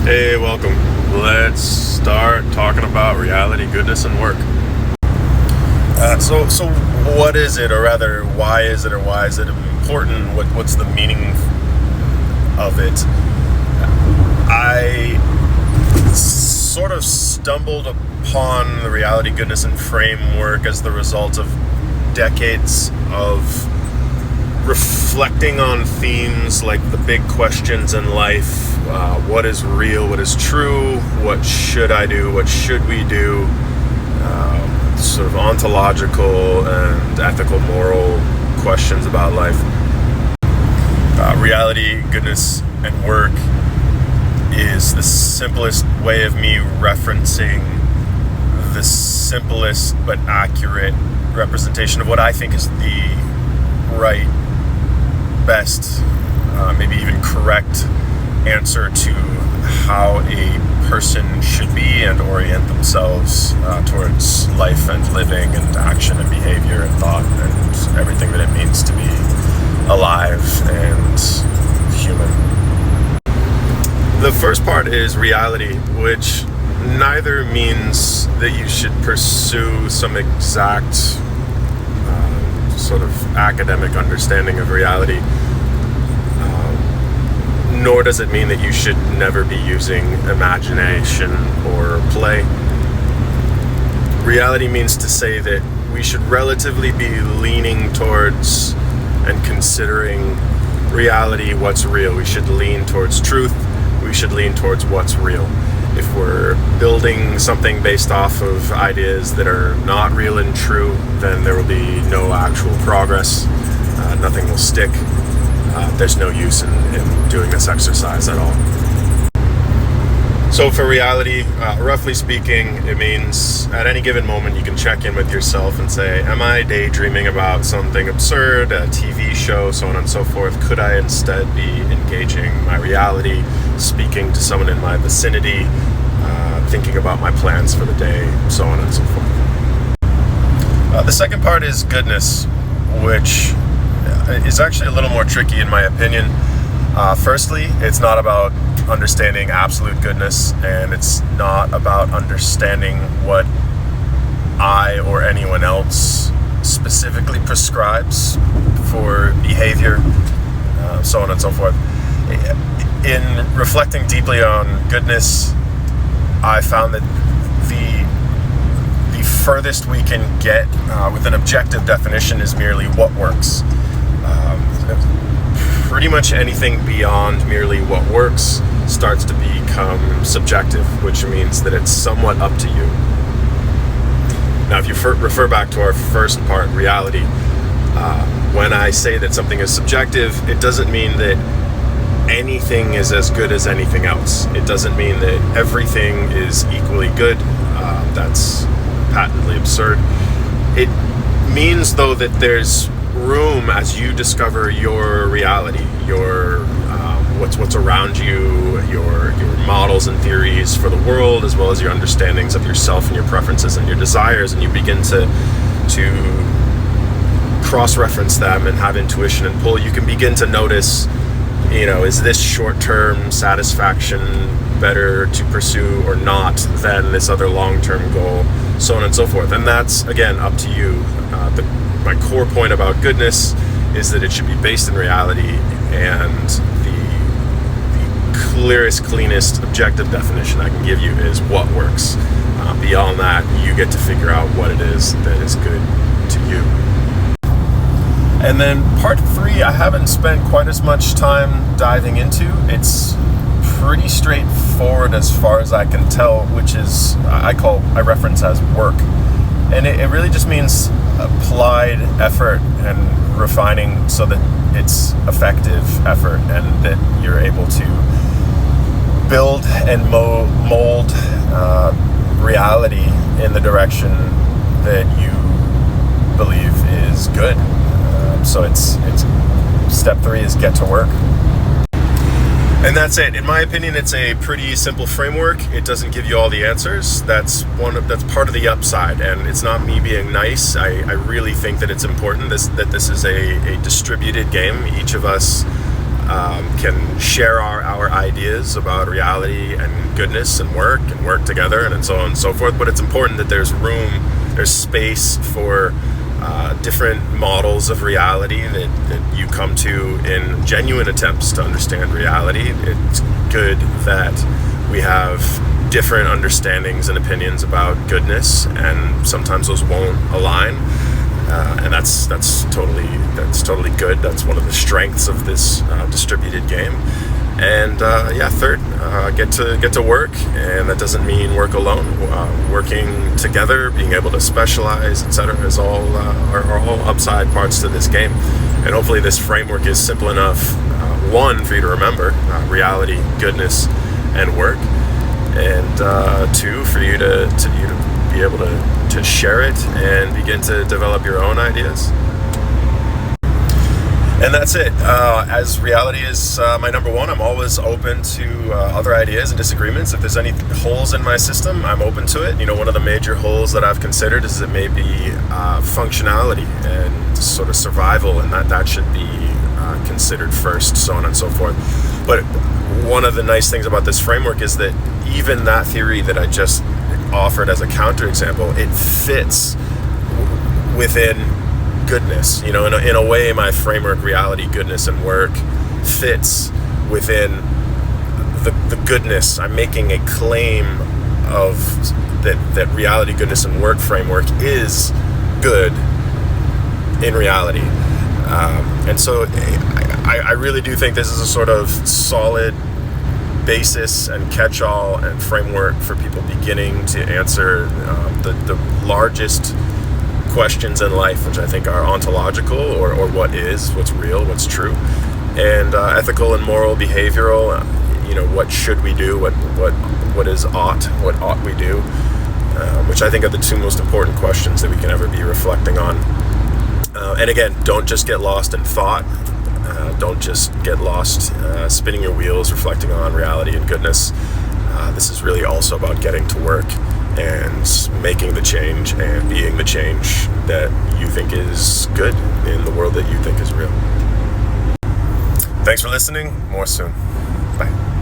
Hey, welcome. Let's start talking about reality, goodness, and work. So what is it, or rather, why is it important? What's the meaning of it? I sort of stumbled upon the reality, goodness, and framework as the result of decades of reflecting on themes like the big questions in life. What is real? What is true? What should I do? What should we do? Sort of ontological and ethical, moral questions about life. Reality, goodness, and work is the simplest way of me referencing the simplest but accurate representation of what I think is the right, best, maybe even correct answer to how a person should be and orient themselves towards life and living and action and behavior and thought and everything that it means to be alive and human. The first part is reality, which neither means that you should pursue some exact sort of academic understanding of reality, nor does it mean that you should never be using imagination or play. Reality means to say that we should relatively be leaning towards and considering reality, what's real. We should lean towards truth. We should lean towards what's real. If we're building something based off of ideas that are not real and true, then there will be no actual progress. Nothing will stick. There's no use in doing this exercise at all. So for reality, roughly speaking, it means at any given moment you can check in with yourself and say, am I daydreaming about something absurd, a TV show, so on and so forth? Could I instead be engaging my reality, speaking to someone in my vicinity, thinking about my plans for the day, so on and so forth? The second part is goodness, which is actually a little more tricky in my opinion. Firstly, it's not about understanding absolute goodness, and it's not about understanding what I or anyone else specifically prescribes for behavior, so on and so forth. In reflecting deeply on goodness, I found that the furthest we can get with an objective definition is merely what works. Pretty much anything beyond merely what works starts to become subjective, which means that it's somewhat up to you. Now, if you refer back to our first part, reality, when I say that something is subjective, it doesn't mean that anything is as good as anything else. It doesn't mean that everything is equally good. That's patently absurd. It means, though, that there's room as you discover your reality, your what's around you, your models and theories for the world, as well as your understandings of yourself and your preferences and your desires, and you begin to cross-reference them and have intuition and pull. You can begin to notice, is this short-term satisfaction better to pursue or not than this other long-term goal, so on and so forth. And that's, again, up to you. My core point about goodness is that it should be based in reality, and the clearest, cleanest, objective definition I can give you is what works. Beyond that, you get to figure out what it is that is good to you. And then part 3, I haven't spent quite as much time diving into. It's pretty straightforward as far as I can tell, which is I reference as work. And it really just means applied effort and refining so that it's effective effort and that you're able to build and mold reality in the direction that you believe is good. So it's step 3 is get to work. And that's it. In my opinion, it's a pretty simple framework. It doesn't give you all the answers. That's part of the upside, and it's not me being nice. I really think that it's important that this is a distributed game. Each of us can share our ideas about reality and goodness and work together and so on and so forth. But it's important that there's space for different models of reality that you come to in genuine attempts to understand reality. It's good that we have different understandings and opinions about goodness, and sometimes those won't align. And that's totally good. That's one of the strengths of this distributed game. And third, get to work, and that doesn't mean work alone. Working together, being able to specialize, etc., is are all upside parts to this game. And hopefully, this framework is simple enough. One, for you to remember reality, goodness, and work, and two, for you to be able to share it and begin to develop your own ideas. And that's it. As reality is my number one, I'm always open to other ideas and disagreements. If there's any holes in my system, I'm open to it. One of the major holes that I've considered is that maybe functionality and sort of survival, and that should be considered first, so on and so forth. But one of the nice things about this framework is that even that theory that I just offered as a counterexample, it fits within goodness. In a way, my framework, reality, goodness, and work, fits within the goodness. I'm making a claim of that reality, goodness, and work framework is good in reality. And so I really do think this is a sort of solid basis and catch-all and framework for people beginning to answer the largest questions in life, which I think are ontological, or what's real, what's true, and ethical and moral, behavioral. What should we do? What is ought? What ought we do? Which I think are the two most important questions that we can ever be reflecting on. And again, don't just get lost in thought. Don't just get lost spinning your wheels, reflecting on reality and goodness. This is really also about getting to work and making the change and being the change that you think is good in the world that you think is real. Thanks for listening. More soon. Bye.